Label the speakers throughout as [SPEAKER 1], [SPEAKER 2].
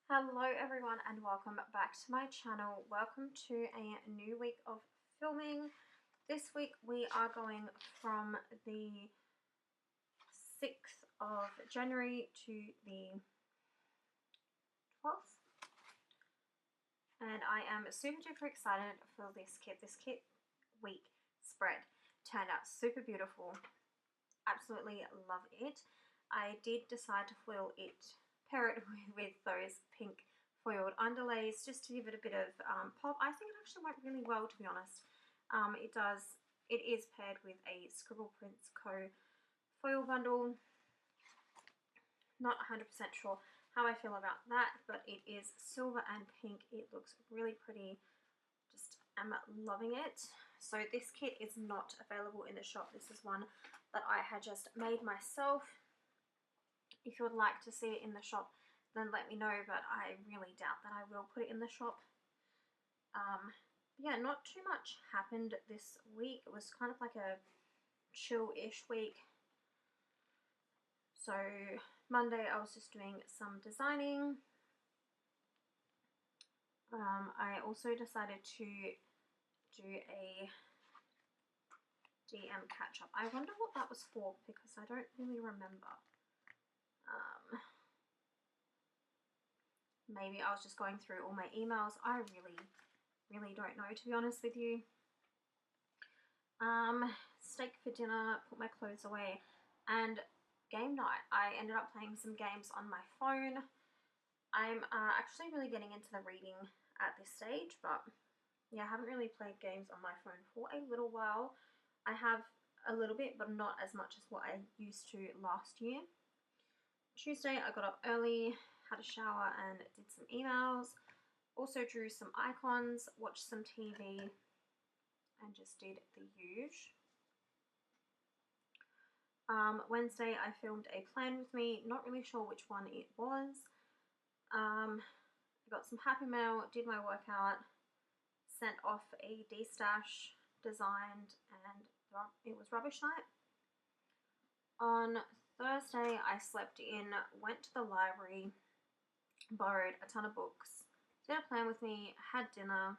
[SPEAKER 1] Hello everyone and welcome back to my channel. Welcome to a new week of filming. This week we are going from the 6th of January to the 12th. And I am super duper excited for this kit. This kit week spread turned out super beautiful. Absolutely love it. I did decide to pair it with those pink foiled underlays just to give it a bit of pop. I think it actually went really well, to be honest. It is paired with a Scribble Prints Co. foil bundle. Not 100% sure how I feel about that, but it is silver and pink. It looks really pretty. Just am loving it. So this kit is not available in the shop. This is one that I had just made myself. If you would like to see it in the shop, then let me know, but I really doubt that I will put it in the shop. Yeah, not too much happened this week. It was kind of like a chill-ish week. So Monday I was just doing some designing. I also decided to do a DM catch-up. I wonder what that was for because I don't really remember. Maybe I was just going through all my emails. I really don't know, to be honest with you. Steak for dinner, put my clothes away, and game night. I ended up playing some games on my phone. I'm actually really getting into the reading at this stage, but yeah, I haven't really played games on my phone for a little while. I have a little bit, but not as much as what I used to last year. Tuesday, I got up early, had a shower and did some emails. Also drew some icons, watched some TV, and just did the usual. Wednesday, I filmed a plan with me. Not really sure which one it was. I got some happy mail, did my workout, sent off a D-stash, designed, and it was rubbish night. On Thursday, I slept in, went to the library, borrowed a ton of books, did a plan with me, had dinner,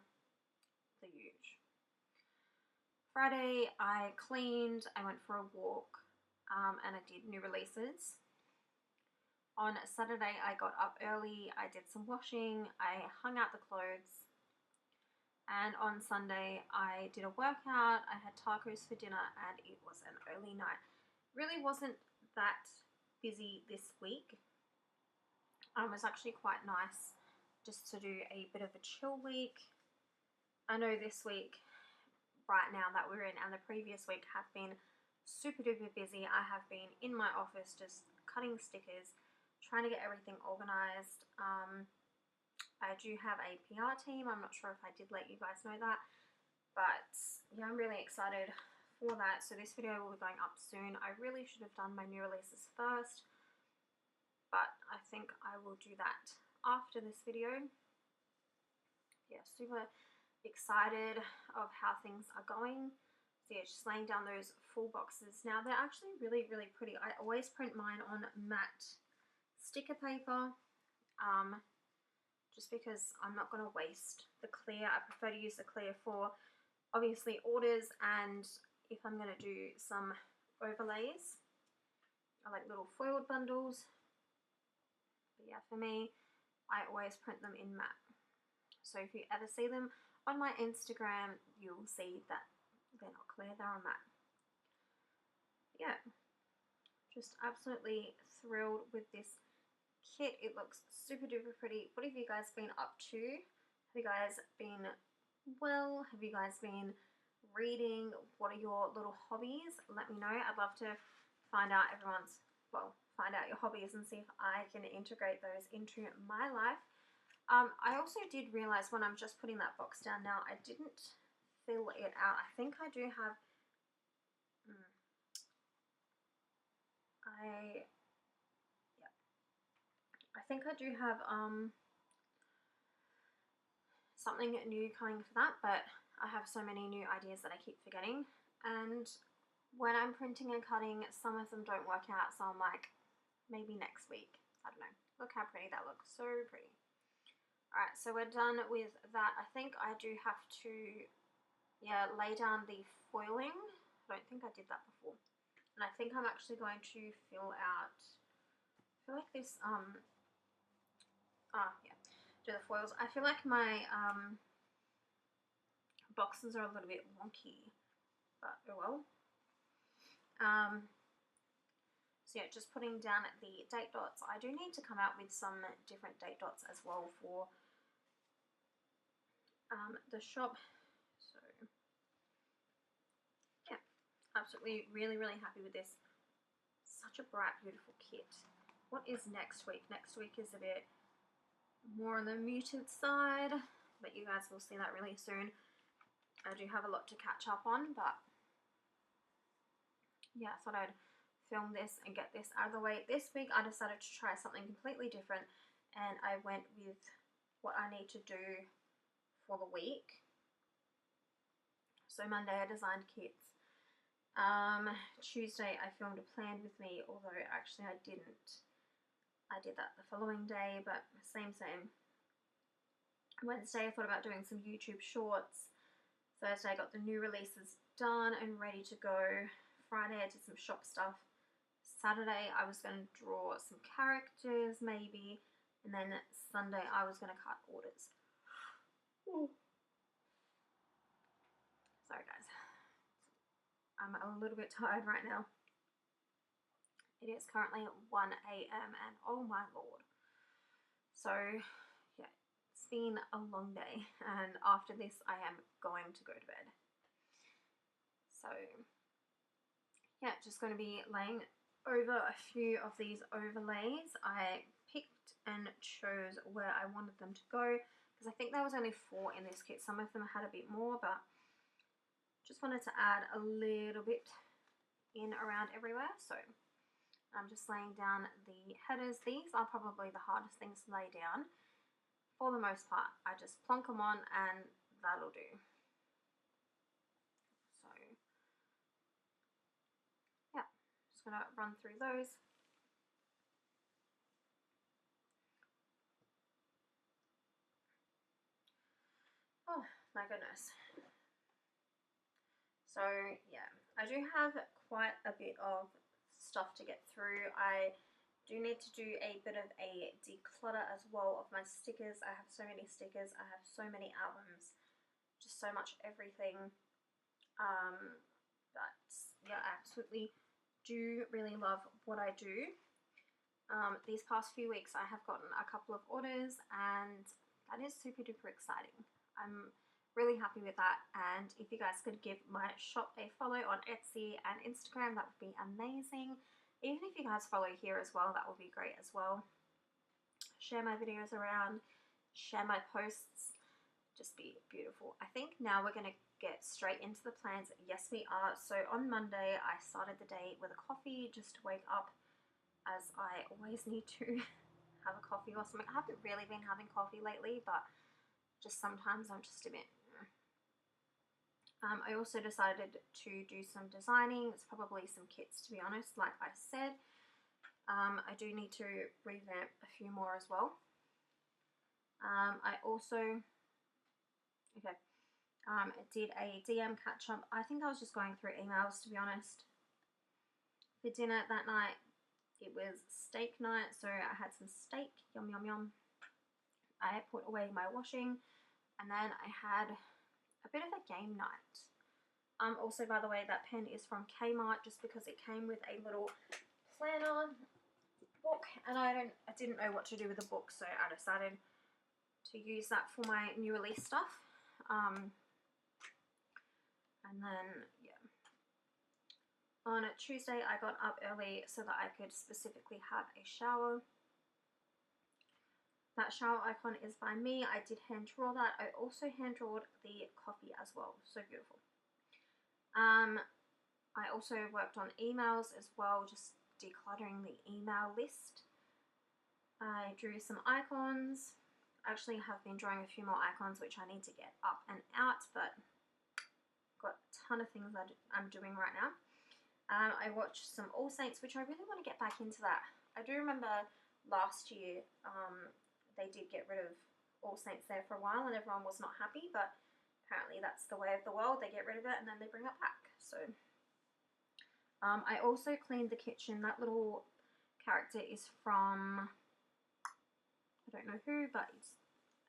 [SPEAKER 1] the usual. Friday, I cleaned, I went for a walk, and I did new releases. On Saturday, I got up early, I did some washing, I hung out the clothes. And on Sunday, I did a workout, I had tacos for dinner, and it was an early night. Really wasn't that busy this week. It was actually quite nice just to do a bit of a chill week. I know this week, right now that we're in, and the previous week have been super duper busy. I have been in my office just cutting stickers, trying to get everything organized. I do have a PR team. I'm not sure if I did let you guys know that, but yeah, I'm really excited for that. So this video will be going up soon. I really should have done my new releases first, but I think I will do that after this video. Yeah, super excited of how things are going. So yeah, just laying down those full boxes. Now they're actually really pretty. I always print mine on matte sticker paper, just because I'm not going to waste the clear. I prefer to use the clear for obviously orders, and if I'm going to do some overlays. I like little foiled bundles. But yeah, for me, I always print them in matte. So if you ever see them on my Instagram, you'll see that they're not clear, they're on matte. Yeah, just absolutely thrilled with this kit. It looks super duper pretty. What have you guys been up to? Have you guys been well? Have you guys been reading? What are your little hobbies? Let me know. I'd love to find out find out your hobbies and see if I can integrate those into my life. I also did realize when I'm just putting that box down now, I didn't fill it out. I think I do have I think I do have something new coming for that, but I have so many new ideas that I keep forgetting, and when I'm printing and cutting, some of them don't work out, so I'm like, maybe next week. I don't know. Look how pretty that looks. So pretty. Alright, so we're done with that. I think I do have to, yeah, lay down the foiling. I don't think I did that before. And I think I'm actually going to fill out, I feel like this, yeah, do the foils. I feel like my boxes are a little bit wonky, but oh well. So yeah, just putting down the date dots. I do need to come out with some different date dots as well for the shop. So yeah, absolutely really happy with this. Such a bright, beautiful kit. What is next week? Next week is a bit more on the muted side, but you guys will see that really soon. I do have a lot to catch up on, but yeah, I thought I'd film this and get this out of the way. This week I decided to try something completely different, and I went with what I need to do for the week. So Monday I designed kits. Tuesday I filmed a plan with me, although actually I didn't. I did that the following day, but same. Wednesday I thought about doing some YouTube shorts. Thursday I got the new releases done and ready to go. Friday I did some shop stuff. Saturday I was going to draw some characters maybe, and then Sunday I was going to cut orders. Ooh. Sorry guys, I'm a little bit tired right now. It is currently 1 a.m. and oh my lord. So yeah, it's been a long day, and after this I am going to go to bed. So yeah, just going to be laying over a few of these overlays. I picked and chose where I wanted them to go because I think there was only 4 in this kit. Some of them had a bit more, but just wanted to add a little bit in around everywhere. So I'm just laying down the headers. These are probably the hardest things to lay down. For the most part, I just plonk them on and that'll do. So yeah, just gonna run through those. Oh my goodness. So yeah, I do have quite a bit of stuff to get through. I do need to do a bit of a declutter as well of my stickers. I have so many stickers. I have so many albums. Just so much everything. But yeah, I absolutely do really love what I do. These past few weeks I have gotten a couple of orders, and that is super duper exciting. I'm really happy with that, and if you guys could give my shop a follow on Etsy and Instagram, that would be amazing. Even if you guys follow here as well, that would be great as well. Share my videos around, share my posts, just be beautiful. I think now we're going to get straight into the plans. Yes, we are. So on Monday, I started the day with a coffee just to wake up, as I always need to have a coffee or something. I haven't really been having coffee lately, but just sometimes I'm just a bit... I also decided to do some designing. It's probably some kits, to be honest, like I said. I do need to revamp a few more as well. I also... Okay. Did a DM catch up. I think I was just going through emails, to be honest. For dinner that night, it was steak night, so I had some steak. Yum, yum, yum. I put away my washing, and then I had a bit of a game night. Also, by the way, that pen is from Kmart just because it came with a little planner book, and I didn't know what to do with the book, so I decided to use that for my new release stuff. And then, yeah. On Tuesday, I got up early so that I could specifically have a shower. That shower icon is by me. I did hand draw that. I also hand drawed the coffee as well. So beautiful. I also worked on emails as well, just decluttering the email list. I drew some icons. I actually have been drawing a few more icons which I need to get up and out, but got a ton of things I'm doing right now. I watched some All Saints, which I really want to get back into that. I do remember last year they did get rid of All Saints there for a while and everyone was not happy, but apparently that's the way of the world. They get rid of it and then they bring it back. So I also cleaned the kitchen. That little character is from, I don't know who, but it's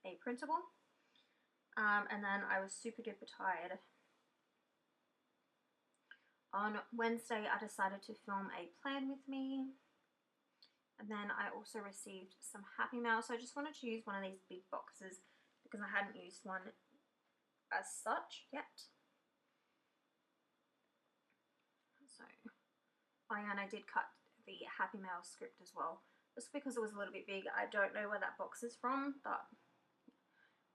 [SPEAKER 1] a printable. And then I was super duper tired. On Wednesday, I decided to film a plan with me. And then I also received some Happy Mail. So I just wanted to use one of these big boxes because I hadn't used one as such yet. So, oh yeah, and I did cut the Happy Mail script as well. Just because it was a little bit big. I don't know where that box is from, but...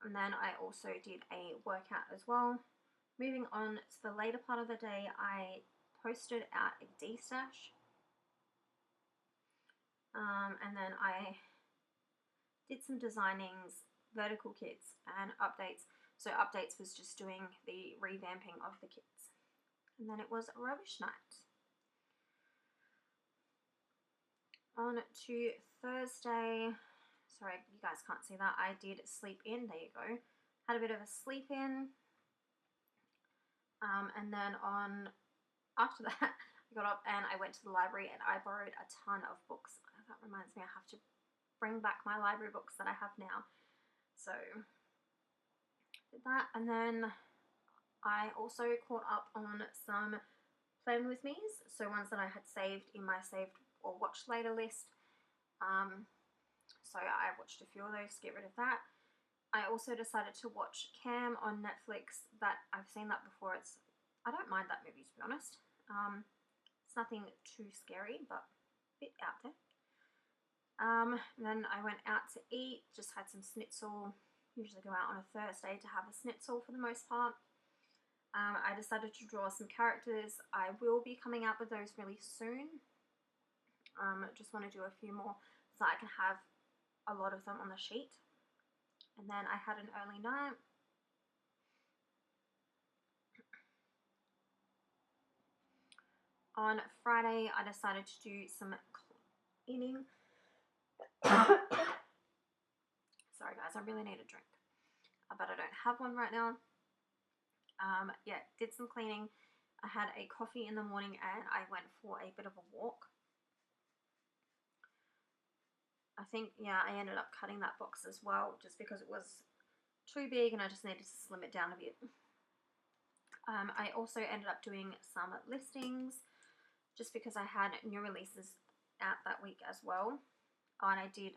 [SPEAKER 1] And then I also did a workout as well. Moving on to the later part of the day, I posted out a D-stash. And then I did some designings, vertical kits, and updates. So updates was just doing the revamping of the kits. And then it was rubbish night. On to Thursday. Sorry, you guys can't see that. I did sleep in. There you go. Had a bit of a sleep in. And then after that, I got up and I went to the library and I borrowed a ton of books. That reminds me, I have to bring back my library books that I have now. So, did that. And then I also caught up on some plan with me's. So, ones that I had saved in my saved or watch later list. So, I watched a few of those to get rid of that. I also decided to watch Cam on Netflix. That I've seen that before. I don't mind that movie, to be honest. It's nothing too scary, but a bit out there. Then I went out to eat, just had some schnitzel. Usually go out on a Thursday to have a schnitzel for the most part. I decided to draw some characters. I will be coming out with those really soon. Just want to do a few more so I can have a lot of them on the sheet. And then I had an early night. On Friday, I decided to do some cleaning. Sorry guys, I really need a drink, but I don't have one right now. Yeah, did some cleaning. I had a coffee in the morning and I went for a bit of a walk. I think, yeah, I ended up cutting that box as well just because it was too big and I just needed to slim it down a bit. I also ended up doing some listings just because I had new releases out that week as well. Oh, and I did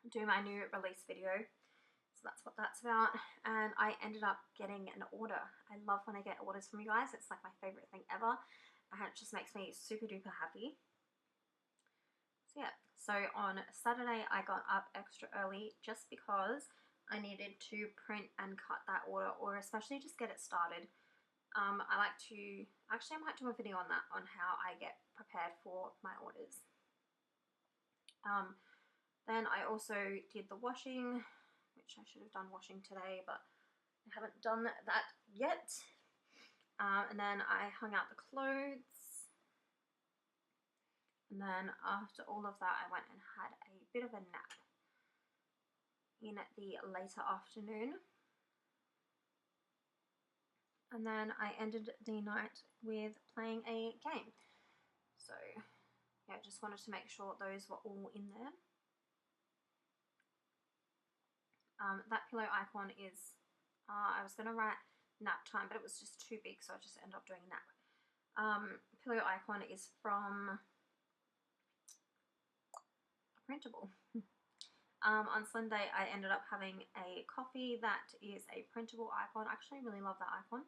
[SPEAKER 1] do my new release video. So that's what that's about. And I ended up getting an order. I love when I get orders from you guys. It's like my favorite thing ever. And it just makes me super duper happy. So yeah, so on Saturday I got up extra early just because I needed to print and cut that order, or especially just get it started. I like to, actually I might do a video on that, on how I get prepared for my orders. Then I also did the washing, which I should have done washing today, but I haven't done that yet. And then I hung out the clothes. And then after all of that, I went and had a bit of a nap in the later afternoon. And then I ended the night with playing a game. So, yeah, just wanted to make sure those were all in there. That pillow icon is, I was going to write nap time, but it was just too big, so I just ended up doing nap. Pillow icon is from a printable. On Sunday, I ended up having a coffee that is a printable icon. I actually really love that icon.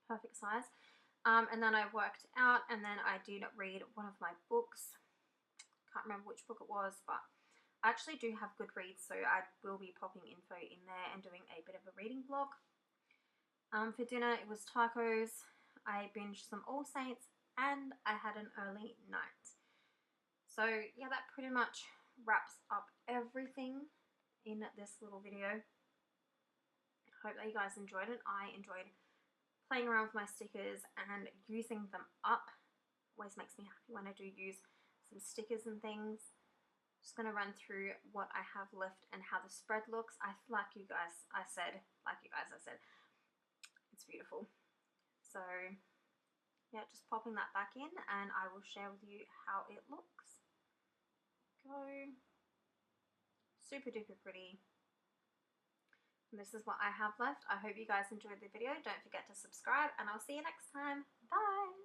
[SPEAKER 1] Perfect size. And then I worked out, and then I did read one of my books. Can't remember which book it was, but I actually do have Goodreads, so I will be popping info in there and doing a bit of a reading blog. For dinner, it was tacos. I binged some All Saints, and I had an early night. So yeah, that pretty much wraps up everything in this little video. Hope that you guys enjoyed it. I enjoyed playing around with my stickers and using them up. Always makes me happy when I do use some stickers and things. Just going to run through what I have left and how the spread looks. Like you guys I said, it's beautiful. So yeah, just popping that back in, and I will share with you how it looks. Go. Super duper pretty. And this is what I have left. I hope you guys enjoyed the video. Don't forget to subscribe, and I'll see you next time. Bye.